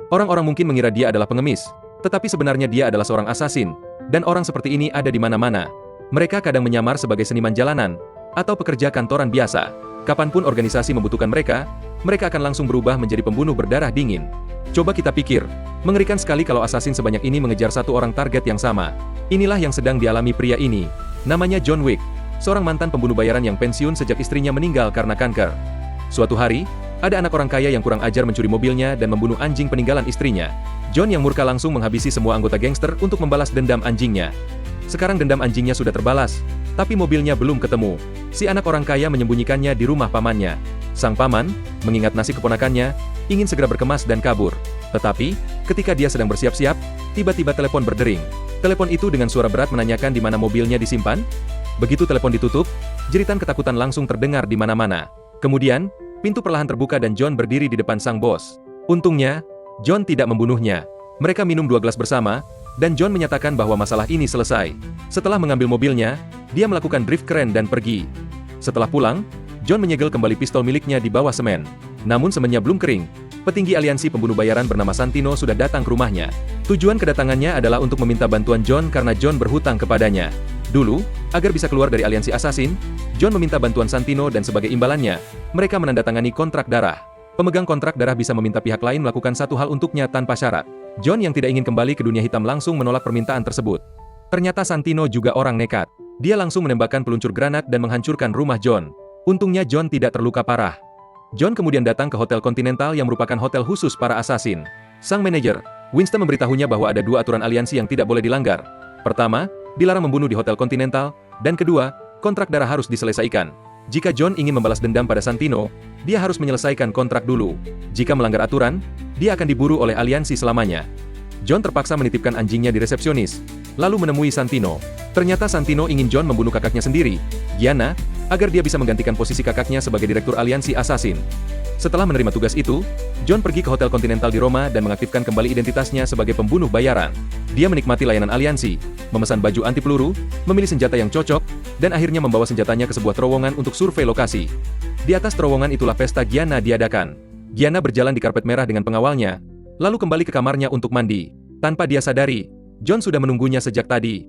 Orang-orang mungkin mengira dia adalah pengemis, tetapi sebenarnya dia adalah seorang asasin, dan orang seperti ini ada di mana-mana. Mereka kadang menyamar sebagai seniman jalanan, atau pekerja kantoran biasa. Kapanpun organisasi membutuhkan mereka, mereka akan langsung berubah menjadi pembunuh berdarah dingin. Coba kita pikir, mengerikan sekali kalau asasin sebanyak ini mengejar satu orang target yang sama. Inilah yang sedang dialami pria ini. Namanya John Wick, seorang mantan pembunuh bayaran yang pensiun sejak istrinya meninggal karena kanker. Suatu hari, ada anak orang kaya yang kurang ajar mencuri mobilnya dan membunuh anjing peninggalan istrinya. John yang murka langsung menghabisi semua anggota gangster untuk membalas dendam anjingnya. Sekarang dendam anjingnya sudah terbalas, tapi mobilnya belum ketemu. Si anak orang kaya menyembunyikannya di rumah pamannya. Sang paman, mengingat nasib keponakannya, ingin segera berkemas dan kabur. Tetapi, ketika dia sedang bersiap-siap, tiba-tiba telepon berdering. Telepon itu dengan suara berat menanyakan di mana mobilnya disimpan. Begitu telepon ditutup, jeritan ketakutan langsung terdengar di mana-mana. Kemudian, pintu perlahan terbuka dan John berdiri di depan sang bos. Untungnya, John tidak membunuhnya. Mereka minum 2 gelas bersama, dan John menyatakan bahwa masalah ini selesai. Setelah mengambil mobilnya, dia melakukan drift keren dan pergi. Setelah pulang, John menyegel kembali pistol miliknya di bawah semen. Namun semennya belum kering. Petinggi aliansi pembunuh bayaran bernama Santino sudah datang ke rumahnya. Tujuan kedatangannya adalah untuk meminta bantuan John karena John berhutang kepadanya. Dulu, agar bisa keluar dari aliansi asasin, John meminta bantuan Santino dan sebagai imbalannya, mereka menandatangani kontrak darah. Pemegang kontrak darah bisa meminta pihak lain melakukan satu hal untuknya tanpa syarat. John yang tidak ingin kembali ke dunia hitam langsung menolak permintaan tersebut. Ternyata Santino juga orang nekat. Dia langsung menembakkan peluncur granat dan menghancurkan rumah John. Untungnya John tidak terluka parah. John kemudian datang ke Hotel Continental yang merupakan hotel khusus para asasin. Sang manajer, Winston, memberitahunya bahwa ada 2 aturan aliansi yang tidak boleh dilanggar. Pertama, dilarang membunuh di Hotel Continental, dan kedua, kontrak darah harus diselesaikan. Jika John ingin membalas dendam pada Santino, dia harus menyelesaikan kontrak dulu. Jika melanggar aturan, dia akan diburu oleh aliansi selamanya. John terpaksa menitipkan anjingnya di resepsionis, lalu menemui Santino. Ternyata Santino ingin John membunuh kakaknya sendiri, Gianna, agar dia bisa menggantikan posisi kakaknya sebagai direktur aliansi asasin. Setelah menerima tugas itu, John pergi ke Hotel Continental di Roma dan mengaktifkan kembali identitasnya sebagai pembunuh bayaran. Dia menikmati layanan aliansi, memesan baju anti peluru, memilih senjata yang cocok, dan akhirnya membawa senjatanya ke sebuah terowongan untuk survei lokasi. Di atas terowongan itulah pesta Gianna diadakan. Gianna berjalan di karpet merah dengan pengawalnya, lalu kembali ke kamarnya untuk mandi. Tanpa dia sadari, John sudah menunggunya sejak tadi.